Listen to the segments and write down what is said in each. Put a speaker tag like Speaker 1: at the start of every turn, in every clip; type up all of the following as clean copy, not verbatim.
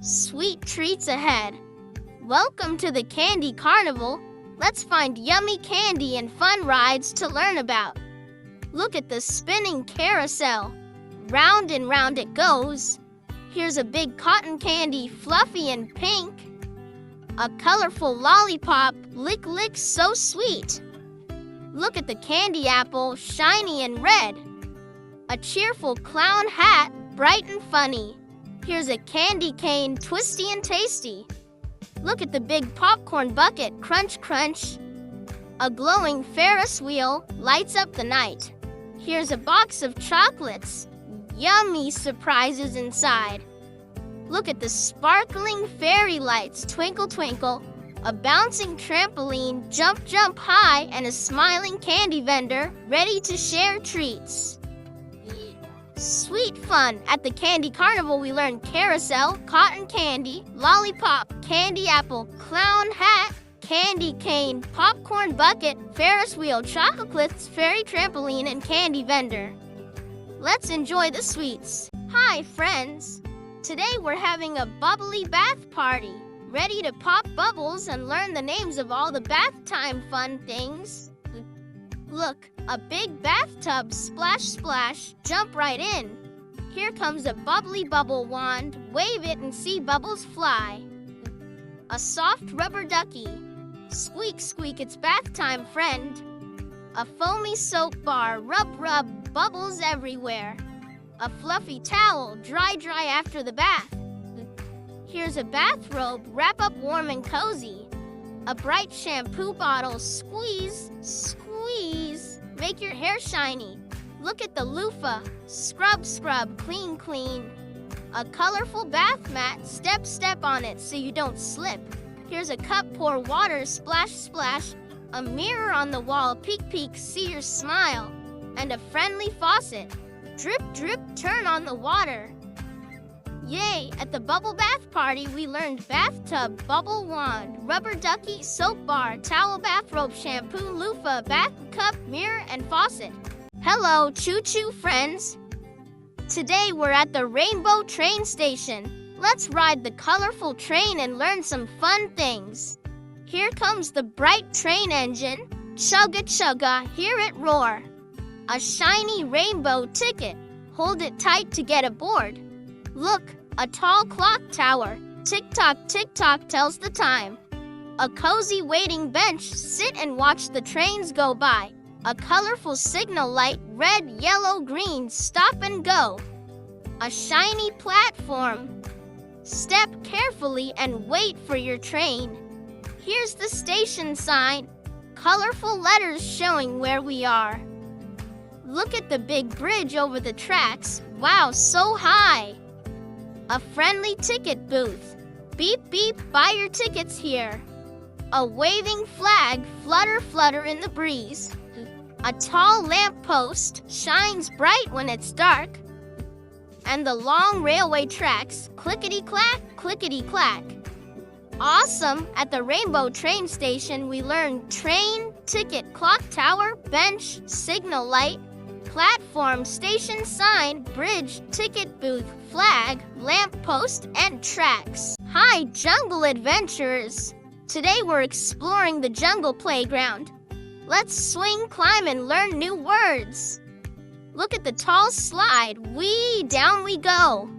Speaker 1: Sweet treats ahead. Welcome to the Candy Carnival. Let's find yummy candy and fun rides to learn about. Look at the spinning carousel. Round and round it goes. Here's a big cotton candy, fluffy and pink. A colorful lollipop, lick lick so sweet. Look at the candy apple, shiny and red. A cheerful clown hat, bright and funny. Here's a candy cane, twisty and tasty. Look at the big popcorn bucket, crunch crunch. A glowing Ferris wheel lights up the night. Here's a box of chocolates, yummy surprises inside. Look at the sparkling fairy lights, twinkle twinkle. A bouncing trampoline, jump jump high, and a smiling candy vendor ready to share treats. Sweet fun! At the Candy Carnival, we learn carousel, cotton candy, lollipop, candy apple, clown hat, candy cane, popcorn bucket, Ferris wheel, chocolates, fairy trampoline, and candy vendor. Let's enjoy the sweets. Hi, friends! Today we're having a bubbly bath party. Ready to pop bubbles and learn the names of all the bath time fun things? Look, a big bathtub, splash, splash, jump right in. Here comes a bubbly bubble wand, wave it and see bubbles fly. A soft rubber ducky, squeak, squeak, it's bath time, friend. A foamy soap bar, rub, rub, bubbles everywhere. A fluffy towel, dry, dry after the bath. Here's a bathrobe, wrap up warm and cozy. A bright shampoo bottle, squeeze, squeeze, make your hair shiny. Look at the loofah, scrub, scrub, clean, clean. A colorful bath mat, step, step on it so you don't slip. Here's a cup, pour water, splash, splash. A mirror on the wall, peek, peek, see your smile. And a friendly faucet, drip, drip, turn on the water. Yay! At the bubble bath party, we learned bathtub, bubble wand, rubber ducky, soap bar, towel, bathrobe, shampoo, loofah, bath cup, mirror, and faucet. Hello, choo-choo friends! Today we're at the Rainbow Train Station. Let's ride the colorful train and learn some fun things. Here comes the bright train engine. Chugga chugga, hear it roar. A shiny rainbow ticket. Hold it tight to get aboard. Look, a tall clock tower. Tick-tock, tick-tock tells the time. A cozy waiting bench. Sit and watch the trains go by. A colorful signal light. Red, yellow, green. Stop and go. A shiny platform. Step carefully and wait for your train. Here's the station sign. Colorful letters showing where we are. Look at the big bridge over the tracks. Wow, so high. A friendly ticket booth. Beep, beep, buy your tickets here. A waving flag, flutter, flutter in the breeze. A tall lamp post shines bright when it's dark. And the long railway tracks, clickety-clack, clickety-clack. Awesome! At the Rainbow Train Station, we learned train, ticket, clock tower, bench, signal light, platform, station sign, bridge, ticket booth, flag, lamp post, and tracks. Hi, jungle adventurers! Today we're exploring the jungle playground. Let's swing, climb, and learn new words. Look at the tall slide. Whee, down we go.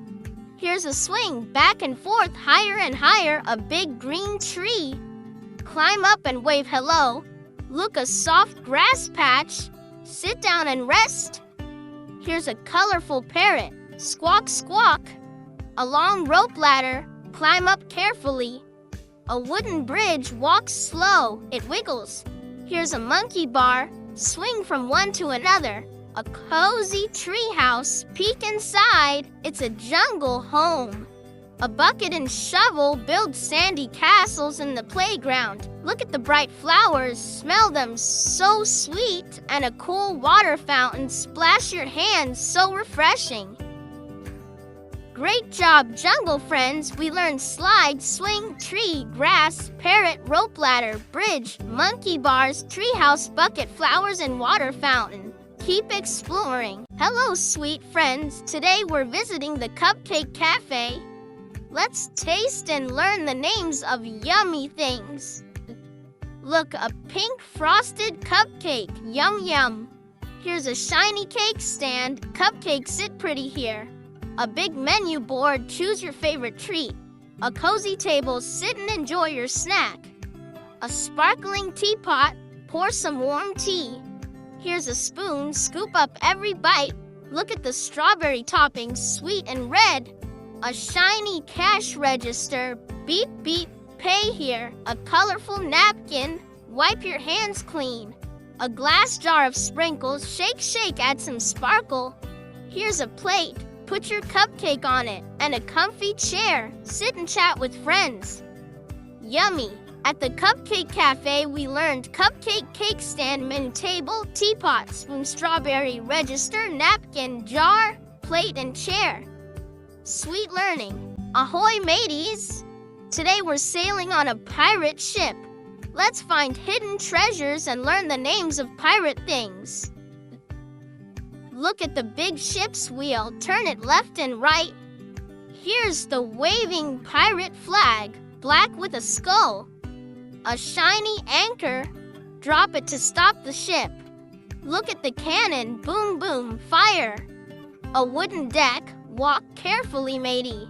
Speaker 1: Here's a swing, back and forth, higher and higher, a big green tree. Climb up and wave hello. Look, a soft grass patch. Sit down and rest. Here's a colorful parrot. Squawk, squawk. A long rope ladder. Climb up carefully. A wooden bridge. Walk slow. It wiggles. Here's a monkey bar. Swing from one to another. A cozy treehouse. Peek inside. It's a jungle home. A bucket and shovel build sandy castles in the playground. Look at the bright flowers, smell them, so sweet. And a cool water fountain, splash your hands, so refreshing. Great job, jungle friends. We learned slide, swing, tree, grass, parrot, rope ladder, bridge, monkey bars, treehouse, bucket, flowers, and water fountain. Keep exploring. Hello, sweet friends. Today we're visiting the Cupcake Cafe. Let's taste and learn the names of yummy things. Look, a pink frosted cupcake. Yum yum. Here's a shiny cake stand. Cupcakes sit pretty here. A big menu board. Choose your favorite treat. A cozy table. Sit and enjoy your snack. A sparkling teapot. Pour some warm tea. Here's a spoon. Scoop up every bite. Look at the strawberry toppings, sweet and red. A shiny cash register. Beep beep. Pay here. A colorful napkin. Wipe your hands clean. A glass jar of sprinkles. Shake, shake, add some sparkle. Here's a plate. Put your cupcake on it. And a comfy chair. Sit and chat with friends. Yummy. At the Cupcake Cafe, we learned cupcake, cake stand, menu table, teapot, spoon, strawberry, register, napkin, jar, plate, and chair. Sweet learning. Ahoy, mateys! Today we're sailing on a pirate ship. Let's find hidden treasures and learn the names of pirate things. Look at the big ship's wheel. Turn it left and right. Here's the waving pirate flag, black with a skull. A shiny anchor. Drop it to stop the ship. Look at the cannon. Boom, boom, fire. A wooden deck. Walk carefully, matey.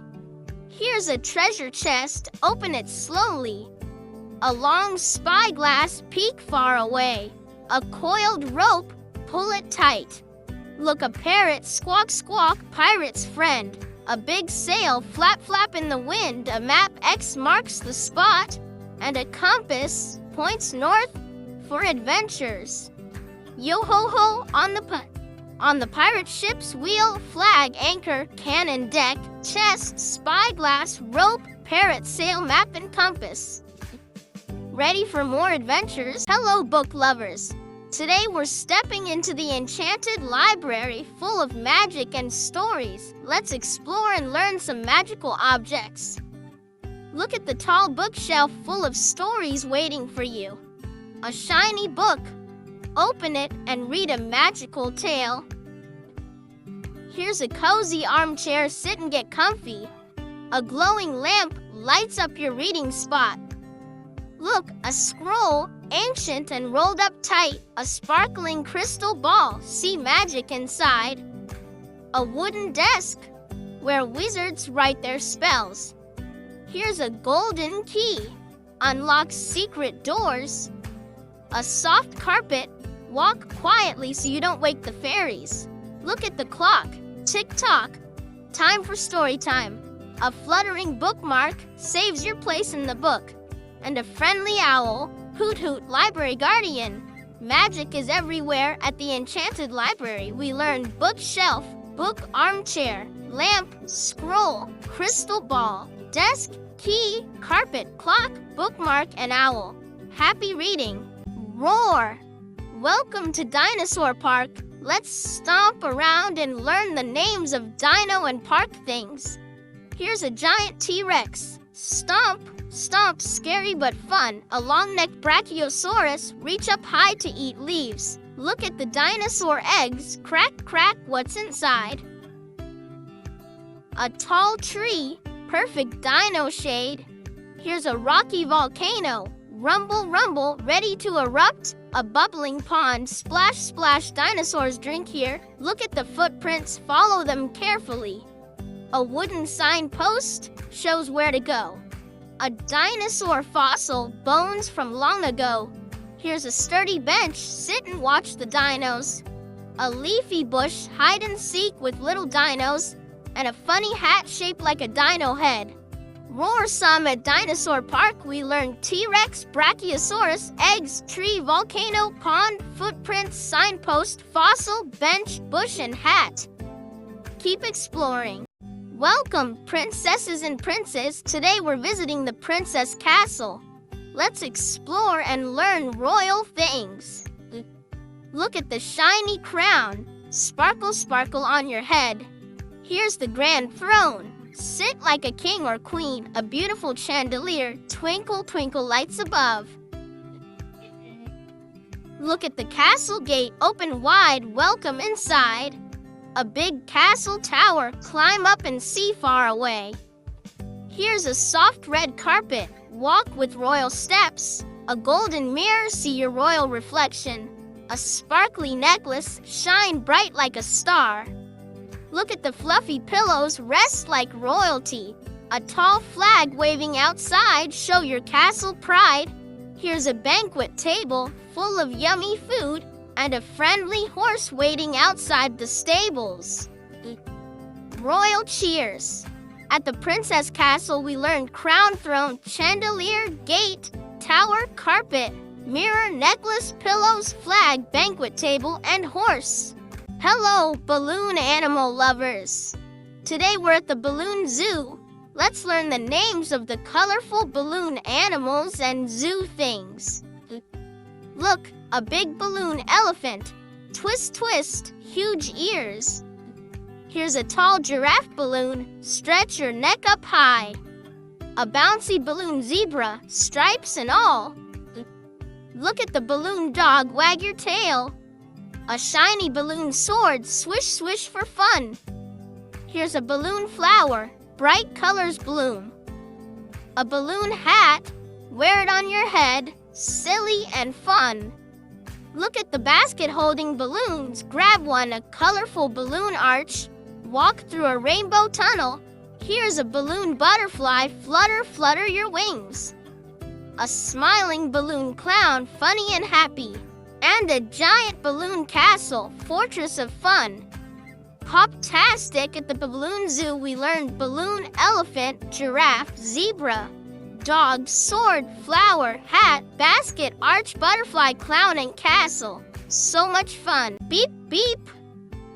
Speaker 1: Here's a treasure chest. Open it slowly. A long spyglass. Peek far away. A coiled rope. Pull it tight. Look, a parrot. Squawk, squawk, pirate's friend. A big sail. Flap, flap in the wind. A map. X marks the spot. And a compass. Points north for adventures. Yo ho ho on the pirate ship's wheel, flag, anchor, cannon, deck, chest, spyglass, rope, parrot, sail, map, and compass. Ready for more adventures? Hello, book lovers! Today we're stepping into the enchanted library full of magic and stories. Let's explore and learn some magical objects. Look at the tall bookshelf full of stories waiting for you. A shiny book. Open it and read a magical tale. Here's a cozy armchair. Sit and get comfy. A glowing lamp lights up your reading spot. Look, a scroll, ancient and rolled up tight. A sparkling crystal ball. See magic inside. A wooden desk where wizards write their spells. Here's a golden key. Unlocks secret doors. A soft carpet. Walk quietly so you don't wake the fairies. Look at the clock. Tick-tock. Time for story time. A fluttering bookmark saves your place in the book. And a friendly owl. Hoot-hoot, library guardian. Magic is everywhere at the enchanted library. We learned bookshelf, book, armchair, lamp, scroll, crystal ball, desk, key, carpet, clock, bookmark, and owl. Happy reading. Roar! Welcome to Dinosaur Park. Let's stomp around and learn the names of dino and park things. Here's a giant T-Rex. Stomp, stomp, scary but fun. A long-necked Brachiosaurus. Reach up high to eat leaves. Look at the dinosaur eggs. Crack, crack, what's inside? A tall tree. Perfect dino shade. Here's a rocky volcano. Rumble, rumble, ready to erupt. A bubbling pond. Splash, splash, dinosaurs drink here. Look at the footprints. Follow them carefully. A wooden signpost shows where to go. A dinosaur fossil. Bones from long ago. Here's a sturdy bench. Sit and watch the dinos. A leafy bush. Hide and seek with little dinos. And a funny hat shaped like a dino head. Roar some at Dinosaur Park. We learned T-Rex, Brachiosaurus, eggs, tree, volcano, pond, footprints, signpost, fossil, bench, bush, and hat. Keep exploring. Welcome, princesses and princes. Today we're visiting the Princess Castle. Let's explore and learn royal things. Look at the shiny crown. Sparkle, sparkle on your head. Here's the grand throne. Sit like a king or queen. A beautiful chandelier. Twinkle, twinkle lights above. Look at the castle gate. Open wide. Welcome inside. A big castle tower. Climb up and see far away. Here's a soft red carpet. Walk with royal steps. A golden mirror, see your royal reflection. A sparkly necklace, shine bright like a star. Look at the fluffy pillows, rest like royalty. A tall flag waving outside, show your castle pride. Here's a banquet table full of yummy food and a friendly horse waiting outside the stables. Royal cheers. At the princess castle, we learned crown, throne, chandelier, gate, tower, carpet, mirror, necklace, pillows, flag, banquet table, and horse. Hello, balloon animal lovers. Today we're at the balloon zoo. Let's learn the names of the colorful balloon animals and zoo things. Look, a big balloon elephant. Twist, twist, huge ears. Here's a tall giraffe balloon. Stretch your neck up high. A bouncy balloon zebra, stripes and all. Look at the balloon dog, wag your tail. A shiny balloon sword, swish, swish for fun. Here's a balloon flower, bright colors bloom. A balloon hat, wear it on your head, silly and fun. Look at the basket holding balloons, grab one, a colorful balloon arch. Walk through a rainbow tunnel. Here's a balloon butterfly, flutter, flutter your wings. A smiling balloon clown, funny and happy. And a giant balloon castle, fortress of fun. Pop-tastic. At the balloon zoo, we learned balloon elephant, giraffe, zebra, dog, sword, flower, hat, basket, arch, butterfly, clown, and castle. So much fun. Beep, beep.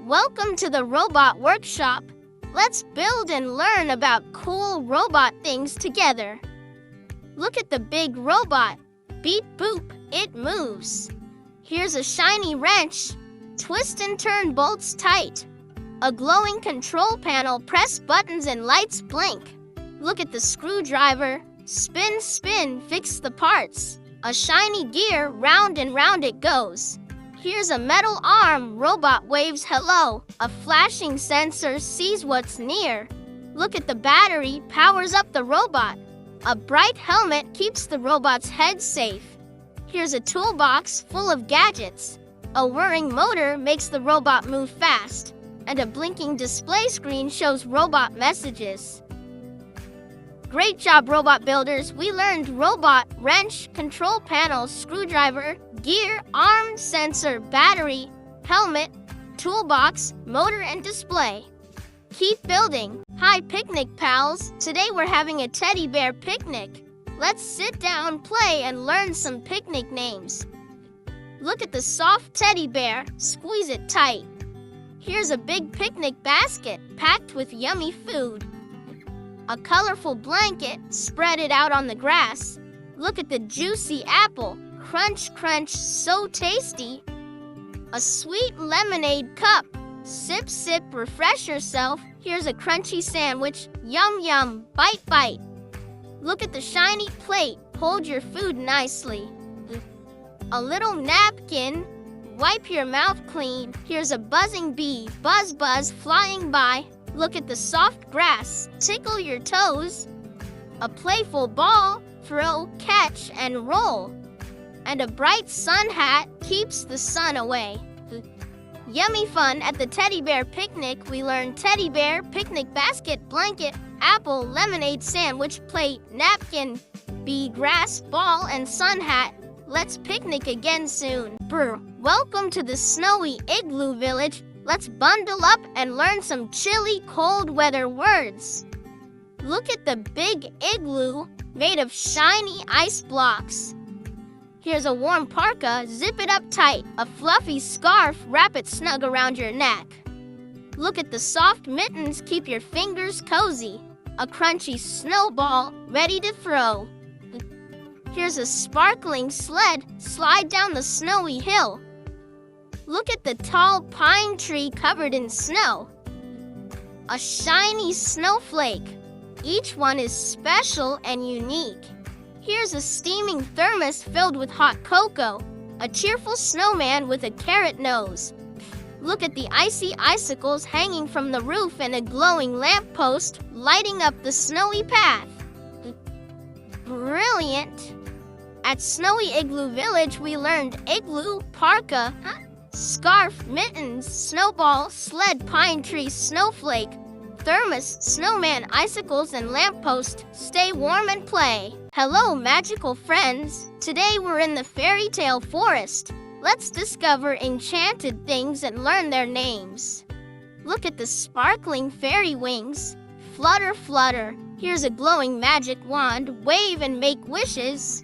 Speaker 1: Welcome to the robot workshop. Let's build and learn about cool robot things together. Look at the big robot. Beep, boop, it moves. Here's a shiny wrench. Twist and turn bolts tight. A glowing control panel, press buttons and lights blink. Look at the screwdriver. Spin, spin, fix the parts. A shiny gear, round and round it goes. Here's a metal arm, robot waves hello. A flashing sensor sees what's near. Look at the battery, powers up the robot. A bright helmet keeps the robot's head safe. Here's a toolbox full of gadgets. A whirring motor makes the robot move fast. And a blinking display screen shows robot messages. Great job, robot builders. We learned robot, wrench, control panel, screwdriver, gear, arm, sensor, battery, helmet, toolbox, motor, and display. Keep building. Hi, picnic pals. Today we're having a teddy bear picnic. Let's sit down, play, and learn some picnic names. Look at the soft teddy bear. Squeeze it tight. Here's a big picnic basket packed with yummy food. A colorful blanket, spread it out on the grass. Look at the juicy apple. Crunch, crunch, so tasty. A sweet lemonade cup. Sip, sip, refresh yourself. Here's a crunchy sandwich. Yum, yum, bite, bite. Look at the shiny plate. Hold your food nicely. A little napkin. Wipe your mouth clean. Here's a buzzing bee. Buzz, buzz, flying by. Look at the soft grass. Tickle your toes. A playful ball. Throw, catch, and roll. And a bright sun hat keeps the sun away. Yummy fun at the teddy bear picnic. We learned teddy bear, picnic basket, blanket, apple, lemonade, sandwich, plate, napkin, bee, grass, ball, and sun hat. Let's picnic again soon. Brr. Welcome to the snowy igloo village. Let's bundle up and learn some chilly cold weather words. Look at the big igloo made of shiny ice blocks. Here's a warm parka, zip it up tight. A fluffy scarf, wrap it snug around your neck. Look at the soft mittens, keep your fingers cozy. A crunchy snowball, ready to throw. Here's a sparkling sled, slide down the snowy hill. Look at the tall pine tree covered in snow. A shiny snowflake. Each one is special and unique. Here's a steaming thermos filled with hot cocoa. A cheerful snowman with a carrot nose. Look at the icy icicles hanging from the roof and a glowing lamppost lighting up the snowy path. Brilliant! At Snowy Igloo Village, we learned igloo, parka, scarf, mittens, snowball, sled, pine tree, snowflake, thermos, snowman, icicles, and lamppost. Stay warm and play. Hello, magical friends. Today we're in the fairy tale forest. Let's discover enchanted things and learn their names. Look at the sparkling fairy wings. Flutter, flutter. Here's a glowing magic wand. Wave and make wishes.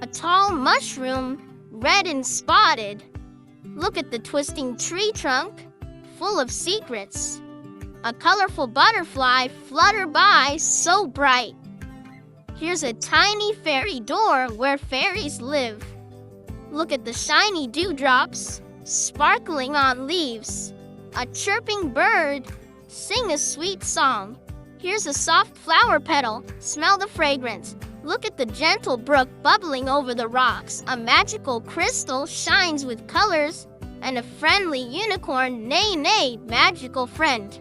Speaker 1: A tall mushroom, red and spotted. Look at the twisting tree trunk, full of secrets. A colorful butterfly, flutter by, so bright. Here's a tiny fairy door where fairies live. Look at the shiny dewdrops, sparkling on leaves. A chirping bird, sing a sweet song. Here's a soft flower petal, smell the fragrance. Look at the gentle brook bubbling over the rocks. A magical crystal shines with colors, and a friendly unicorn, nay, nay, magical friend.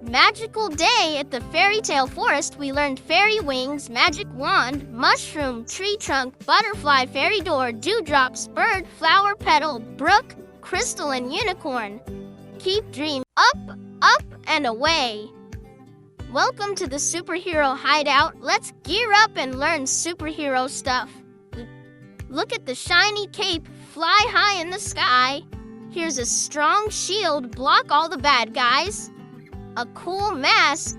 Speaker 1: Magical day at the fairy tale forest. We learned fairy wings, magic wand, mushroom, tree trunk, butterfly, fairy door, dewdrops, bird, flower petal, brook, crystal, and unicorn. Keep dreaming up, up, and away. Welcome to the superhero hideout. Let's gear up and learn superhero stuff. Look at the shiny cape, fly high in the sky. Here's a strong shield, block all the bad guys. A cool mask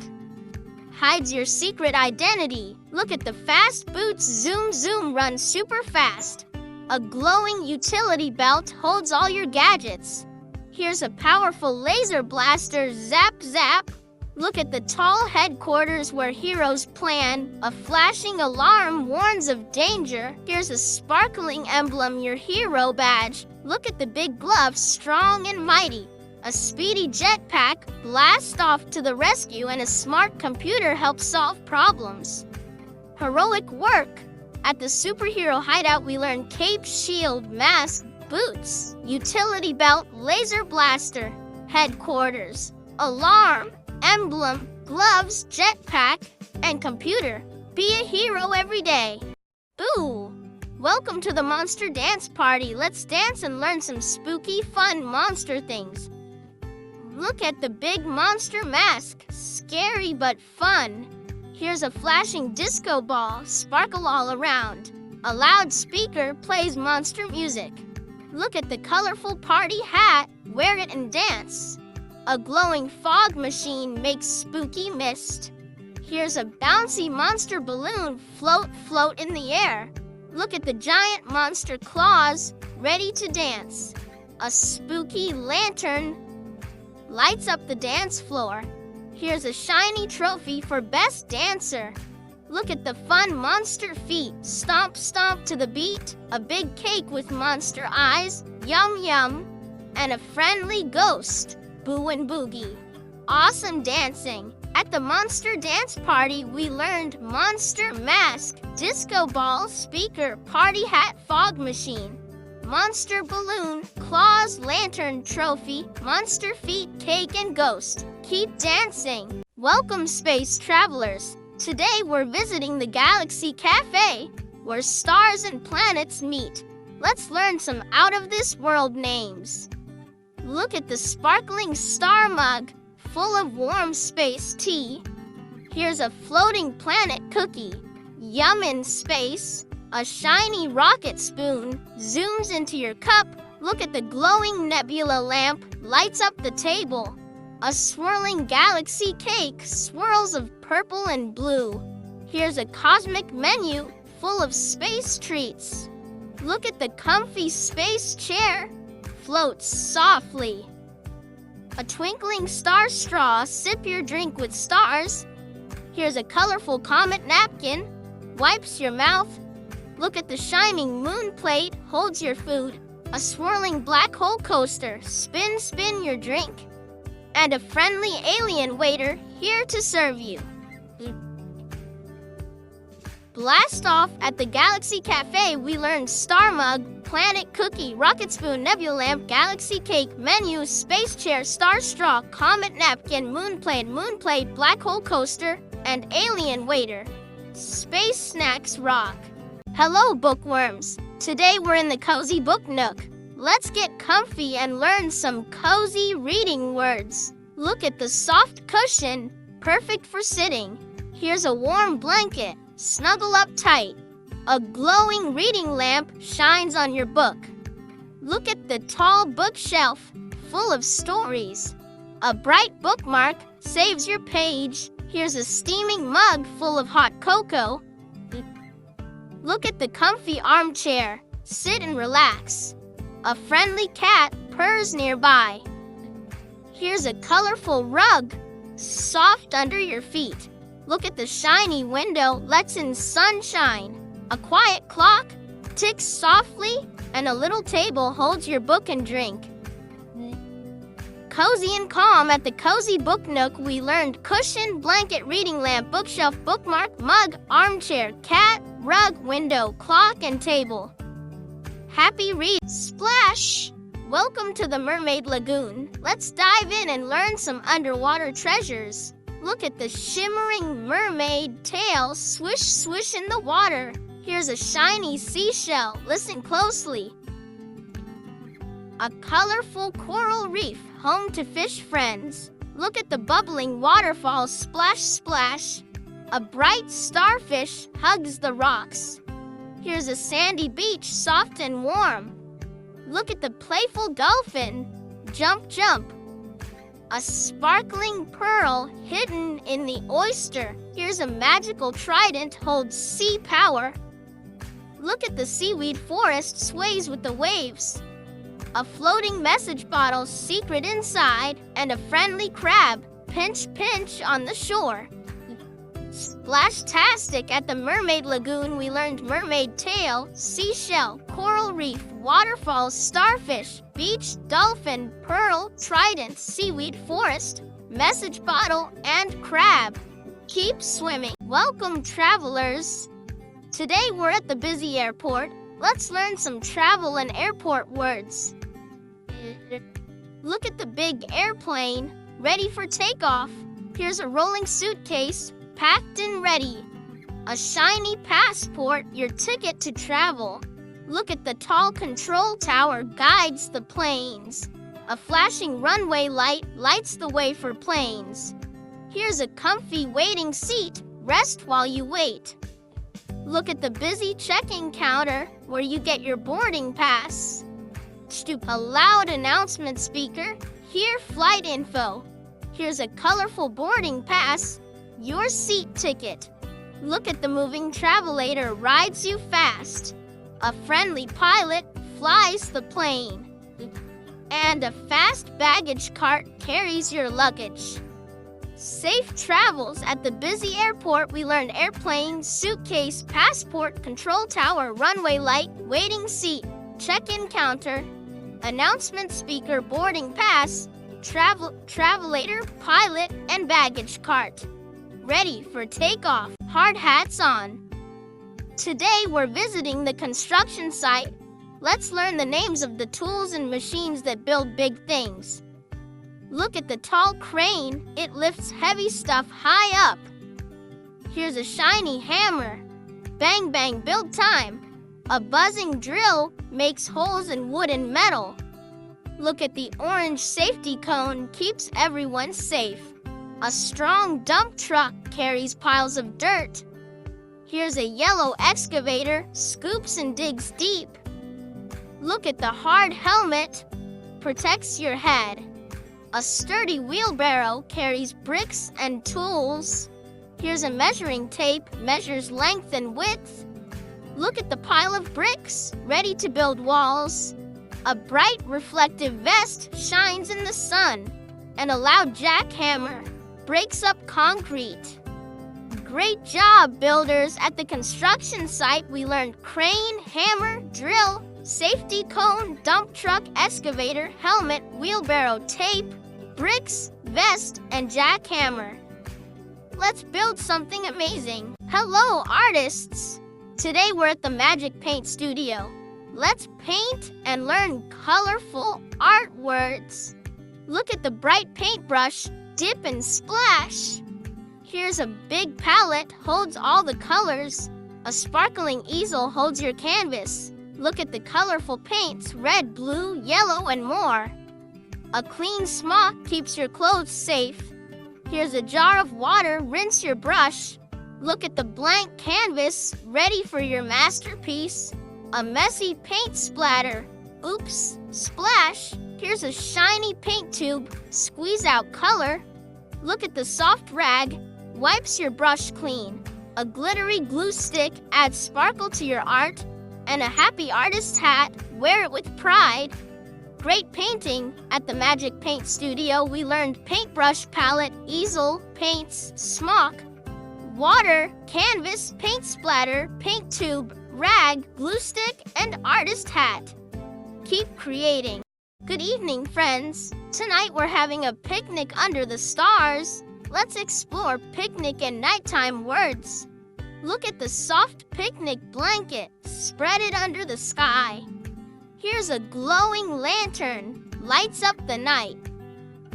Speaker 1: hides your secret identity. Look at the fast boots, zoom, zoom, run super fast. A glowing utility belt holds all your gadgets. Here's a powerful laser blaster, zap, zap. Look at the tall headquarters where heroes plan. A flashing alarm warns of danger. Here's a sparkling emblem, your hero badge. Look at the big gloves, strong and mighty. A speedy jetpack, blast off to the rescue, and a smart computer helps solve problems. Heroic work. At the superhero hideout, we learn cape, shield, mask, boots, utility belt, laser blaster, headquarters, alarm, emblem, gloves, jetpack, and computer. Be a hero every day. Boo! Welcome to the monster dance party. Let's dance and learn some spooky, fun monster things. Look at the big monster mask. Scary but fun. Here's a flashing disco ball, sparkle all around. A loudspeaker plays monster music. Look at the colorful party hat. Wear it and dance. A glowing fog machine makes spooky mist. Here's a bouncy monster balloon, float, float in the air. Look at the giant monster claws, ready to dance. A spooky lantern lights up the dance floor. Here's a shiny trophy for best dancer. Look at the fun monster feet, stomp, stomp to the beat. A big cake with monster eyes, yum, yum. And a friendly ghost, Boo and Boogie. Awesome dancing. At the monster dance party, we learned monster mask, disco ball, speaker, party hat, fog machine, monster balloon, claws, lantern, trophy, monster feet, cake, and ghost. Keep dancing. Welcome, space travelers. Today we're visiting the Galaxy Cafe, where stars and planets meet. Let's learn some out-of-this-world names. Look at the sparkling star mug, full of warm space tea. Here's a floating planet cookie, yum in space. A shiny rocket spoon zooms into your cup. Look at the glowing nebula lamp, lights up the table. A swirling galaxy cake, swirls of purple and blue. Here's a cosmic menu, full of space treats. Look at the comfy space chair, floats softly. A twinkling star straw, sip your drink with stars. Here's a colorful comet napkin, wipes your mouth. Look at the shining moon plate, holds your food. A swirling black hole coaster, spin, spin your drink. And a friendly alien waiter, here to serve you. Blast off at the Galaxy Cafe, we learned Star Mug, Planet Cookie, Rocket Spoon, Nebula Lamp, Galaxy Cake, Menu, Space Chair, Star Straw, Comet Napkin, Moon Plate, Black Hole Coaster, and Alien Waiter. Space Snacks rock. Hello, bookworms. Today we're in the Cozy Book Nook. Let's get comfy and learn some cozy reading words. Look at the soft cushion, perfect for sitting. Here's a warm blanket. Snuggle up tight. A glowing reading lamp shines on your book. Look at the tall bookshelf, full of stories. A bright bookmark saves your page. Here's a steaming mug full of hot cocoa. Look at the comfy armchair. Sit and relax. A friendly cat purrs nearby. Here's a colorful rug, soft under your feet. Look at the shiny window, lets in sunshine. A quiet clock ticks softly, and a little table holds your book and drink. Cozy and calm at the Cozy Book Nook, we learned cushion, blanket, reading lamp, bookshelf, bookmark, mug, armchair, cat, rug, window, clock, and table. Happy read. Splash! Welcome to the Mermaid Lagoon. Let's dive in and learn some underwater treasures. Look at the shimmering mermaid tail swish swish in the water. Here's a shiny seashell. Listen closely. A colorful coral reef, home to fish friends. Look at the bubbling waterfall, splash splash. A bright starfish hugs the rocks. Here's a sandy beach, soft and warm. Look at the playful dolphin, jump jump. A sparkling pearl hidden in the oyster. Here's a magical trident, holds sea power. Look at the seaweed forest, sways with the waves. A floating message bottle, secret inside, and a friendly crab, pinch pinch on the shore. Splash-tastic at the Mermaid Lagoon, we learned mermaid tail, seashell, coral reef, waterfall, starfish, beach, dolphin, pearl, trident, seaweed forest, message bottle, and crab. Keep swimming. Welcome, travelers. Today we're at the busy airport. Let's learn some travel and airport words. Look at the big airplane, ready for takeoff. Here's a rolling suitcase, packed and ready. A shiny passport, your ticket to travel. Look at the tall control tower, guides the planes. A flashing runway light lights the way for planes. Here's a comfy waiting seat, rest while you wait. Look at the busy check-in counter where you get your boarding pass. A loud announcement speaker, hear flight info. Here's a colorful boarding pass, your seat ticket. Look at the moving travelator, rides you fast. A friendly pilot flies the plane. And a fast baggage cart carries your luggage. Safe travels at the busy airport, we learned airplane, suitcase, passport, control tower, runway light, waiting seat, check-in counter, announcement speaker, boarding pass, travelator, pilot, and baggage cart. Ready for takeoff, hard hats on. Today we're visiting the construction site. Let's learn the names of the tools and machines that build big things. Look at the tall crane, it lifts heavy stuff high up. Here's a shiny hammer, bang bang build time. A buzzing drill makes holes in wood and metal. Look at the orange safety cone, keeps everyone safe. A strong dump truck carries piles of dirt. Here's a yellow excavator, scoops and digs deep. Look at the hard helmet, protects your head. A sturdy wheelbarrow carries bricks and tools. Here's a measuring tape, measures length and width. Look at the pile of bricks, ready to build walls. A bright reflective vest shines in the sun. And a loud jackhammer breaks up concrete. Great job, builders! At the construction site, we learned crane, hammer, drill, safety cone, dump truck, excavator, helmet, wheelbarrow, tape, bricks, vest, and jackhammer. Let's build something amazing. Hello, artists! Today we're at the Magic Paint Studio. Let's paint and learn colorful art words. Look at the bright paintbrush, dip and splash. Here's a big palette, holds all the colors. A sparkling easel holds your canvas. Look at the colorful paints, red, blue, yellow, and more. A clean smock keeps your clothes safe. Here's a jar of water, rinse your brush. Look at the blank canvas, ready for your masterpiece. A messy paint splatter. Oops, splash. Here's a shiny paint tube, squeeze out color. Look at the soft rag, wipes your brush clean. A glittery glue stick adds sparkle to your art. And a happy artist's hat, wear it with pride. Great painting! At the Magic Paint Studio, we learned paintbrush, palette, easel, paints, smock, water, canvas, paint splatter, paint tube, rag, glue stick, and artist hat. Keep creating. Good evening, friends. Tonight we're having a picnic under the stars. Let's explore picnic and nighttime words. Look at the soft picnic blanket. Spread it under the sky. Here's a glowing lantern. Lights up the night.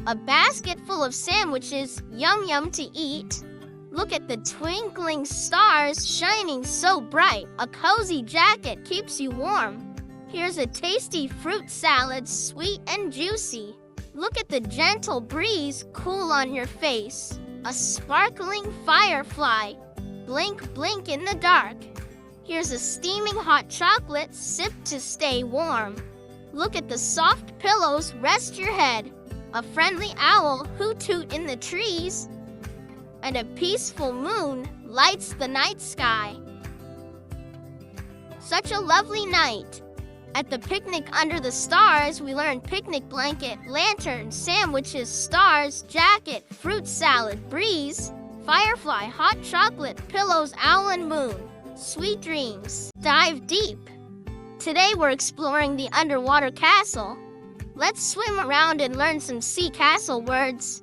Speaker 1: A basket full of sandwiches. Yum yum to eat. Look at the twinkling stars shining so bright. A cozy jacket keeps you warm. Here's a tasty fruit salad, sweet and juicy. Look at the gentle breeze cool on your face. A sparkling firefly. Blink, blink in the dark. Here's a steaming hot chocolate, sip to stay warm. Look at the soft pillows, rest your head. A friendly owl, hoot hoot in the trees. And a peaceful moon lights the night sky. Such a lovely night. At the picnic under the stars, we learned picnic blanket, lantern, sandwiches, stars, jacket, fruit salad, breeze, firefly, hot chocolate, pillows, owl and moon. Sweet dreams. Dive deep. Today we're exploring the underwater castle. Let's swim around and learn some sea castle words.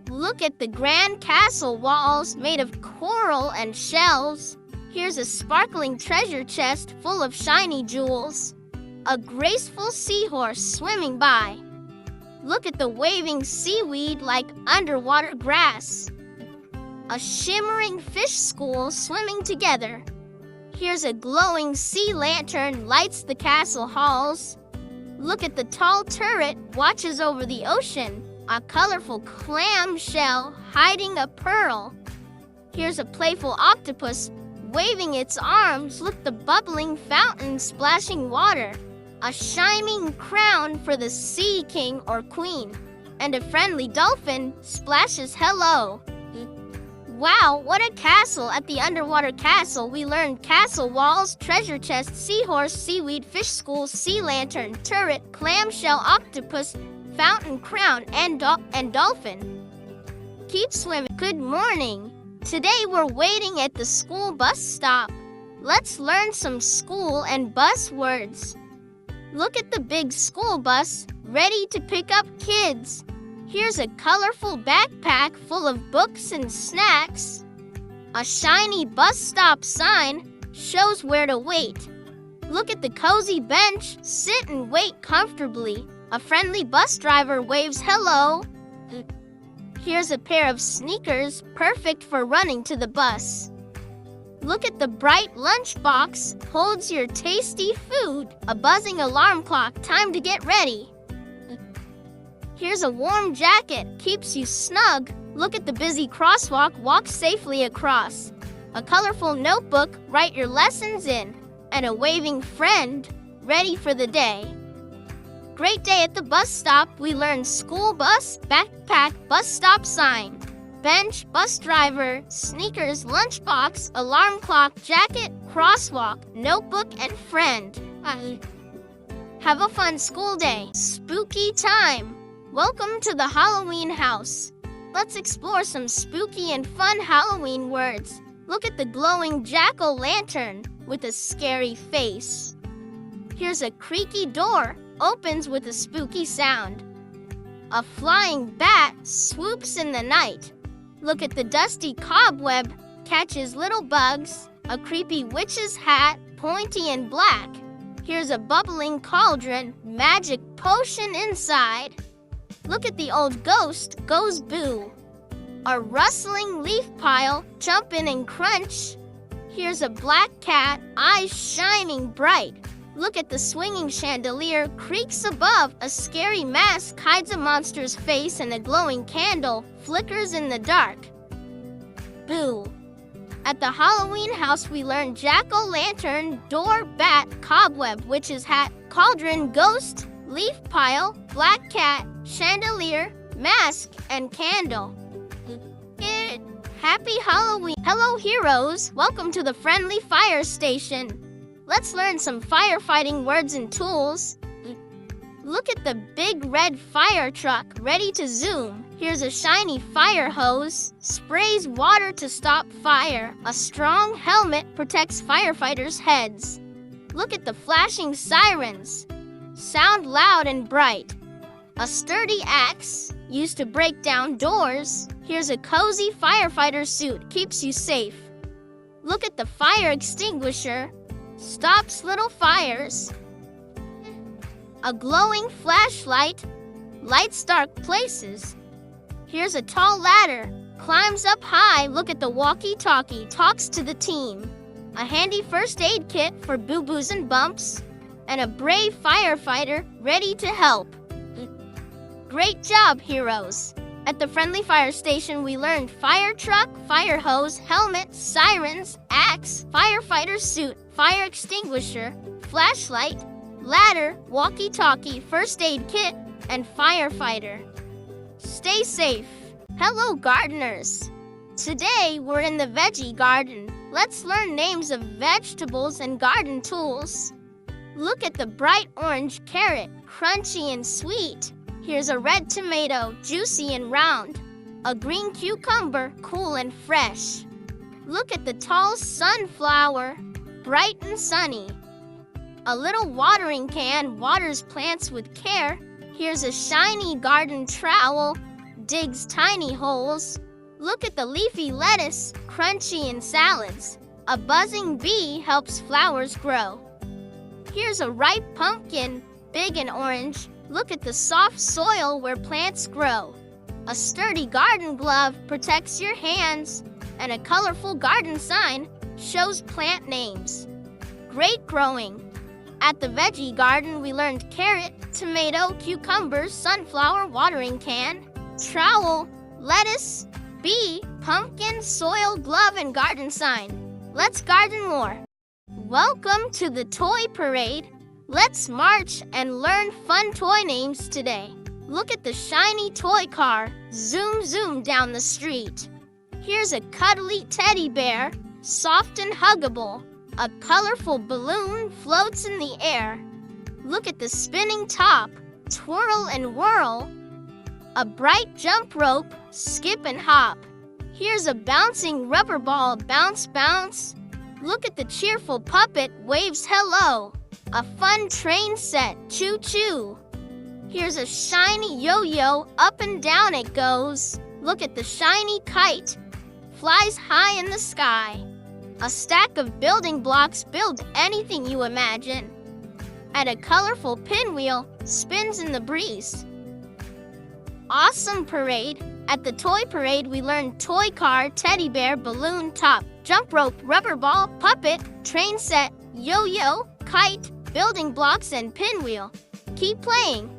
Speaker 1: Look at the grand castle walls made of coral and shells. Here's a sparkling treasure chest full of shiny jewels. A graceful seahorse swimming by. Look at the waving seaweed like underwater grass. A shimmering fish school swimming together. Here's a glowing sea lantern lights the castle halls. Look at the tall turret watches over the ocean. A colorful clam shell hiding a pearl. Here's a playful octopus waving its arms. Look the bubbling fountain splashing water. A shining crown for the sea king or queen. And a friendly dolphin splashes hello. Wow, what a castle! At the underwater castle, we learned castle walls, treasure chest, seahorse, seaweed, fish school, sea lantern, turret, clamshell, octopus, fountain, crown, and dolphin. Keep swimming. Good morning. Today we're waiting at the school bus stop. Let's learn some school and bus words. Look at the big school bus, ready to pick up kids. Here's a colorful backpack full of books and snacks. A shiny bus stop sign shows where to wait. Look at the cozy bench, sit and wait comfortably. A friendly bus driver waves hello. Here's a pair of sneakers, perfect for running to the bus. Look at the bright lunchbox, holds your tasty food. A buzzing alarm clock, time to get ready. Here's a warm jacket, keeps you snug. Look at the busy crosswalk, walk safely across. A colorful notebook, write your lessons in. And a waving friend, ready for the day. Great day at the bus stop. We learned school bus, backpack, bus stop sign. Bench, bus driver, sneakers, lunchbox, alarm clock, jacket, crosswalk, notebook, and friend. Have a fun school day. Spooky time. Welcome to the Halloween house. Let's explore some spooky and fun Halloween words. Look at the glowing jack-o'-lantern with a scary face. Here's a creaky door, opens with a spooky sound. A flying bat swoops in the night. Look at the dusty cobweb, catches little bugs. A creepy witch's hat, pointy and black. Here's a bubbling cauldron, magic potion inside. Look at the old ghost, goes boo. A rustling leaf pile, jump in and crunch. Here's a black cat, eyes shining bright. Look at the swinging chandelier, creaks above. A scary mask hides a monster's face, and a glowing candle flickers in the dark. Boo. At the Halloween house, we learn jack-o'-lantern, door, bat, cobweb, witch's hat, cauldron, ghost, leaf pile, black cat, chandelier, mask, and candle. Happy Halloween! Hello, heroes! Welcome to the friendly fire station. Let's learn some firefighting words and tools. Look at the big red fire truck, ready to zoom. Here's a shiny fire hose, sprays water to stop fire. A strong helmet protects firefighters' heads. Look at the flashing sirens, sound loud and bright. A sturdy axe, used to break down doors. Here's a cozy firefighter suit, keeps you safe. Look at the fire extinguisher, stops little fires. A glowing flashlight, lights dark places. Here's a tall ladder, climbs up high. Look at the walkie-talkie, talks to the team. A handy first aid kit for boo-boos and bumps. And a brave firefighter ready to help. Great job, heroes! At the friendly fire station, we learned fire truck, fire hose, helmet, sirens, axe, firefighter suit, fire extinguisher, flashlight, ladder, walkie-talkie, first aid kit, and firefighter. Stay safe. Hello, gardeners. Today, we're in the veggie garden. Let's learn names of vegetables and garden tools. Look at the bright orange carrot, crunchy and sweet. Here's a red tomato, juicy and round. A green cucumber, cool and fresh. Look at the tall sunflower, bright and sunny. A little watering can waters plants with care. Here's a shiny garden trowel, digs tiny holes. Look at the leafy lettuce, crunchy in salads. A buzzing bee helps flowers grow. Here's a ripe pumpkin, big and orange. Look at the soft soil where plants grow. A sturdy garden glove protects your hands, and a colorful garden sign shows plant names. Great growing! At the veggie garden, we learned carrot, tomato, cucumbers, sunflower, watering can, trowel, lettuce, bee, pumpkin, soil, glove, and garden sign. Let's garden more. Welcome to the toy parade. Let's march and learn fun toy names today. Look at the shiny toy car, zoom, zoom down the street. Here's a cuddly teddy bear, soft and huggable. A colorful balloon floats in the air. Look at the spinning top, twirl and whirl. A bright jump rope, skip and hop. Here's a bouncing rubber ball, bounce, bounce. Look at the cheerful puppet, waves hello. A fun train set, choo-choo. Here's a shiny yo-yo, up and down it goes. Look at the shiny kite, flies high in the sky. A stack of building blocks, build anything you imagine. And a colorful pinwheel spins in the breeze. Awesome parade! At the toy parade, we learned toy car, teddy bear, balloon top, jump rope, rubber ball, puppet, train set, yo-yo, kite, building blocks, and pinwheel. Keep playing.